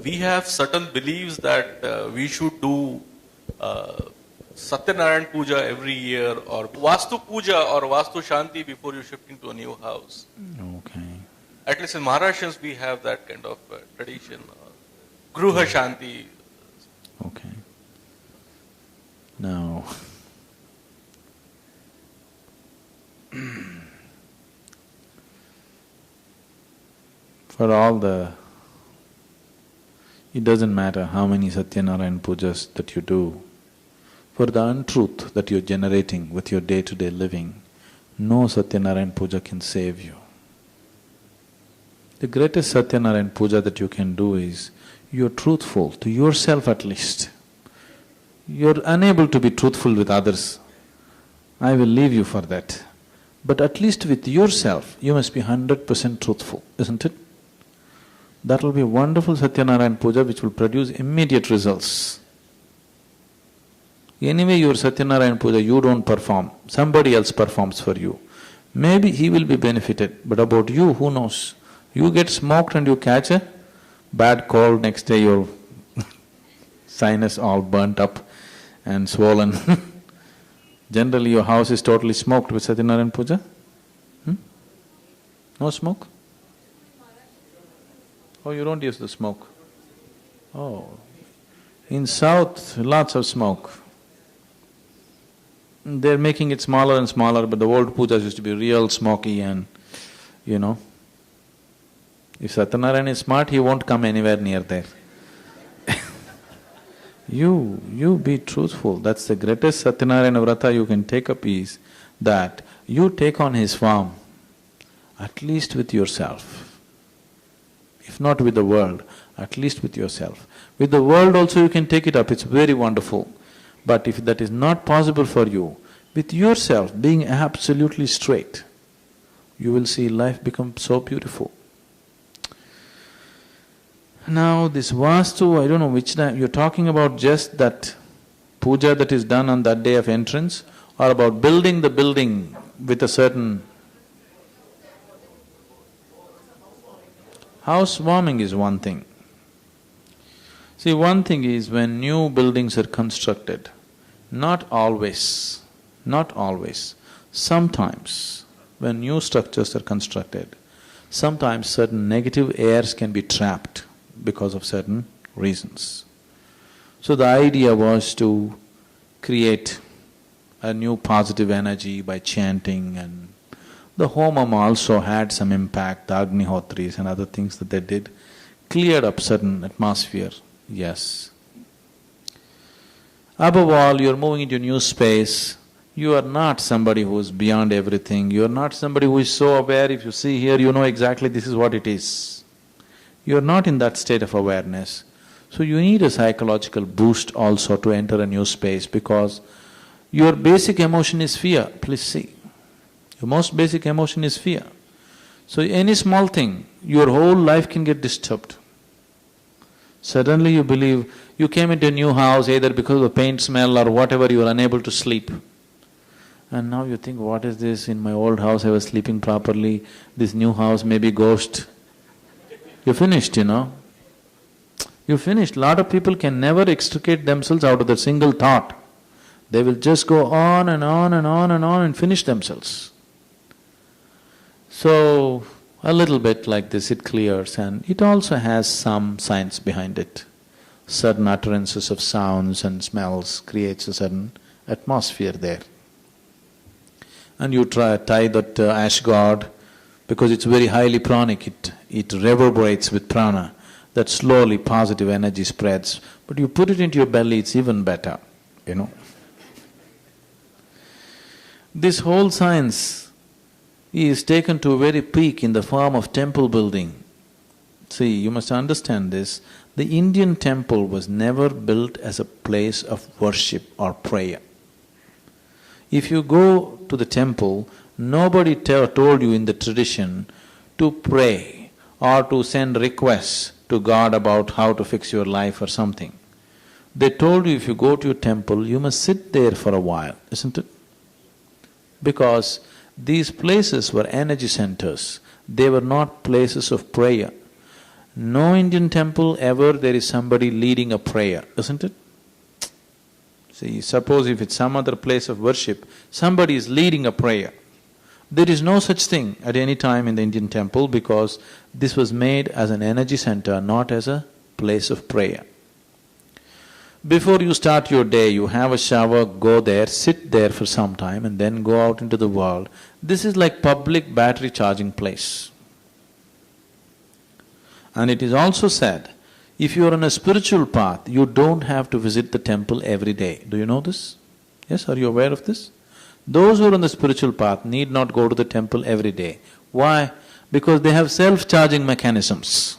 we have certain beliefs that we should do Satyanarayan Puja every year or Vastu Puja or Vastu Shanti before you shift into a new house. Okay. At least in Maharashtrians we have that kind of tradition. Gruha Shanti. Okay. Now, for all it doesn't matter how many Satyanarayan pujas that you do, for the untruth that you're generating with your day-to-day living, no Satyanarayan puja can save you. The greatest Satyanarayan puja that you can do is, you're truthful to yourself at least. You're unable to be truthful with others. I will leave you for that. But at least with yourself, you must be 100% truthful, isn't it? That will be a wonderful Satyanarayan puja which will produce immediate results. Anyway, your Satyanarayan puja you don't perform, somebody else performs for you. Maybe he will be benefited, but about you, who knows? You get smoked and you catch a bad cold, next day your sinus all burnt up and swollen. Generally your house is totally smoked with Satyanarayan puja? No smoke? Oh, you don't use the smoke? Oh, in south lots of smoke. They're making it smaller and smaller, but the old pujas used to be real smoky and, if Satyanarayan is smart, he won't come anywhere near there. You be truthful, that's the greatest Satyanarayana Vrata you can take up is that you take on his form, at least with yourself. If not with the world, at least with yourself. With the world also you can take it up, it's very wonderful. But if that is not possible for you, with yourself being absolutely straight, you will see life become so beautiful. Now this Vastu, I don't know which time, you're talking about just that puja that is done on that day of entrance, or about building the building with a certain… Housewarming is one thing. See, one thing is when new buildings are constructed, not always, sometimes when new structures are constructed, sometimes certain negative airs can be trapped because of certain reasons. So the idea was to create a new positive energy by chanting, and the homam also had some impact, the Agnihotris and other things that they did, cleared up certain atmosphere, yes. Above all, you're moving into a new space, you are not somebody who is beyond everything, you are not somebody who is so aware, if you see here, you know exactly this is what it is. You are not in that state of awareness. So you need a psychological boost also to enter a new space, because your basic emotion is fear, please see. Your most basic emotion is fear. So any small thing, your whole life can get disturbed. Suddenly you believe, you came into a new house either because of the paint smell or whatever, you are unable to sleep. And now you think, what is this? In my old house I was sleeping properly, this new house may be ghost. You're finished, You're finished. Lot of people can never extricate themselves out of that single thought. They will just go on and on and on and on and finish themselves. So, a little bit like this it clears, and it also has some science behind it. Certain utterances of sounds and smells creates a certain atmosphere there. And you tie that ash god, because it's very highly pranic, it reverberates with prana, that slowly positive energy spreads. But you put it into your belly, it's even better, This whole science is taken to a very peak in the form of temple building. See, you must understand this, the Indian temple was never built as a place of worship or prayer. If you go to the temple, nobody told you in the tradition to pray or to send requests to God about how to fix your life or something. They told you if you go to your temple, you must sit there for a while, isn't it? Because these places were energy centers, they were not places of prayer. No Indian temple ever there is somebody leading a prayer, isn't it? See, suppose if it's some other place of worship, somebody is leading a prayer. There is no such thing at any time in the Indian temple because this was made as an energy center, not as a place of prayer. Before you start your day, you have a shower, go there, sit there for some time and then go out into the world. This is like public battery charging place. And it is also said, if you are on a spiritual path, you don't have to visit the temple every day. Do you know this? Yes, are you aware of this? Those who are on the spiritual path need not go to the temple every day. Why? Because they have self-charging mechanisms.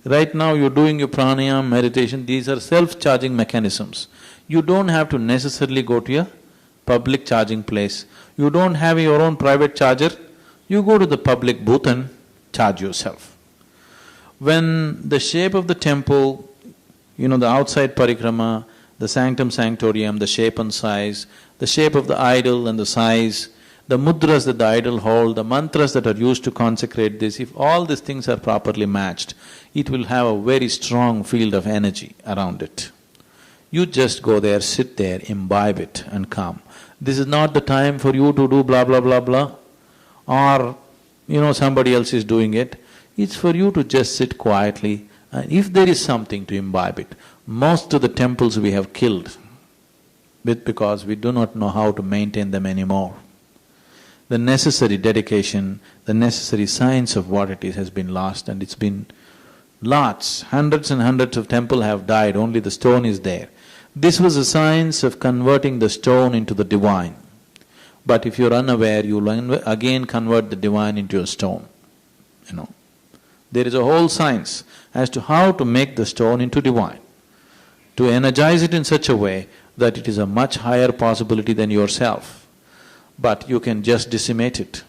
Right now you're doing your pranayama, meditation, these are self-charging mechanisms. You don't have to necessarily go to a public charging place. You don't have your own private charger, you go to the public booth and charge yourself. When the shape of the temple, the outside parikrama, the sanctum sanctorium, the shape and size, the shape of the idol and the size, the mudras that the idol hold, the mantras that are used to consecrate this, if all these things are properly matched, it will have a very strong field of energy around it. You just go there, sit there, imbibe it and come. This is not the time for you to do blah blah blah blah or somebody else is doing it. It's for you to just sit quietly and if there is something to imbibe it. Most of the temples we have killed because we do not know how to maintain them anymore. The necessary dedication, the necessary science of what it is has been lost and it's been lots, hundreds and hundreds of temples have died, only the stone is there. This was a science of converting the stone into the divine. But if you're unaware, you'll again convert the divine into a stone, There is a whole science as to how to make the stone into divine, to energize it in such a way that it is a much higher possibility than yourself. But you can just decimate it.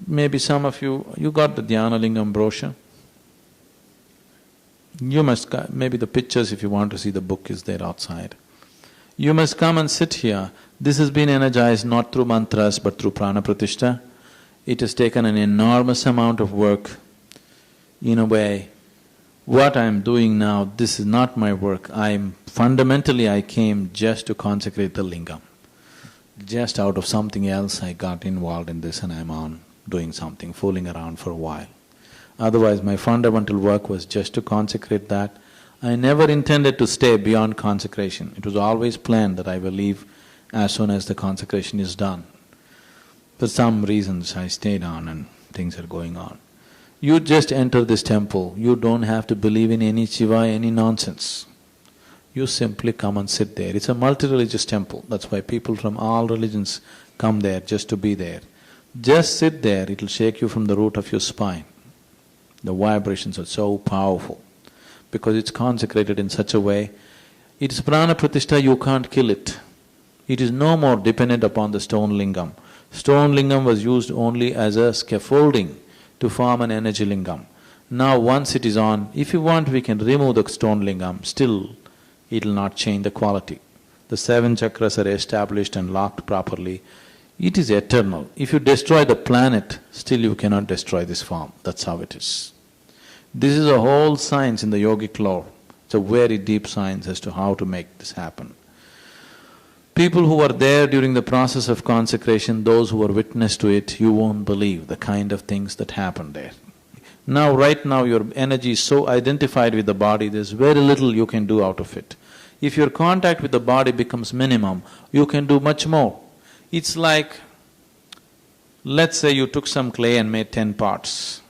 Maybe some of you got the Dhyana Lingam brochure? You must, maybe the pictures if you want to see the book is there outside. You must come and sit here. This has been energized not through mantras but through prana pratishtha. It has taken an enormous amount of work. In a way, what I am doing now, this is not my work. Fundamentally I came just to consecrate the lingam. Just out of something else I got involved in this and I'm on doing something, fooling around for a while. Otherwise my fundamental work was just to consecrate that. I never intended to stay beyond consecration. It was always planned that I will leave as soon as the consecration is done. For some reasons I stayed on and things are going on. You just enter this temple, you don't have to believe in any Shiva, any nonsense. You simply come and sit there. It's a multi-religious temple, that's why people from all religions come there just to be there. Just sit there, it'll shake you from the root of your spine. The vibrations are so powerful because it's consecrated in such a way. It is prana pratishtha, you can't kill it. It is no more dependent upon the stone lingam. Stone lingam was used only as a scaffolding to form an energy lingam. Now once it is on, if you want we can remove the stone lingam, still it'll not change the quality. The 7 chakras are established and locked properly. It is eternal. If you destroy the planet, still you cannot destroy this form. That's how it is. This is a whole science in the yogic lore. It's a very deep science as to how to make this happen. People who were there during the process of consecration, those who were witness to it, you won't believe the kind of things that happened there. Now, right now your energy is so identified with the body, there's very little you can do out of it. If your contact with the body becomes minimum, you can do much more. It's like, let's say you took some clay and made 10 pots.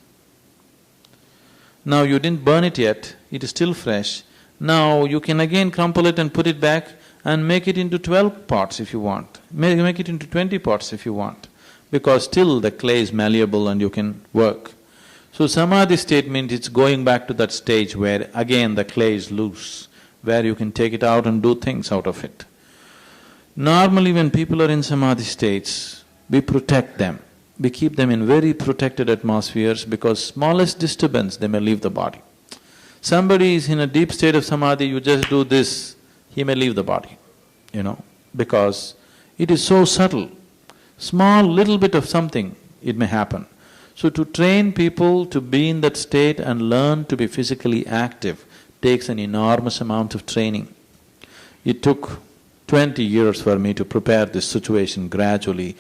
Now you didn't burn it yet, it is still fresh. Now you can again crumple it and put it back and make it into 12 pots if you want. Make it into 20 pots if you want, because still the clay is malleable and you can work. So samadhi state means it's going back to that stage where again the clay is loose, where you can take it out and do things out of it. Normally when people are in samadhi states, we protect them. We keep them in very protected atmospheres because smallest disturbance they may leave the body. Somebody is in a deep state of samadhi, you just do this, he may leave the body, because it is so subtle. Small little bit of something, it may happen. So to train people to be in that state and learn to be physically active takes an enormous amount of training. It took 20 years for me to prepare this situation gradually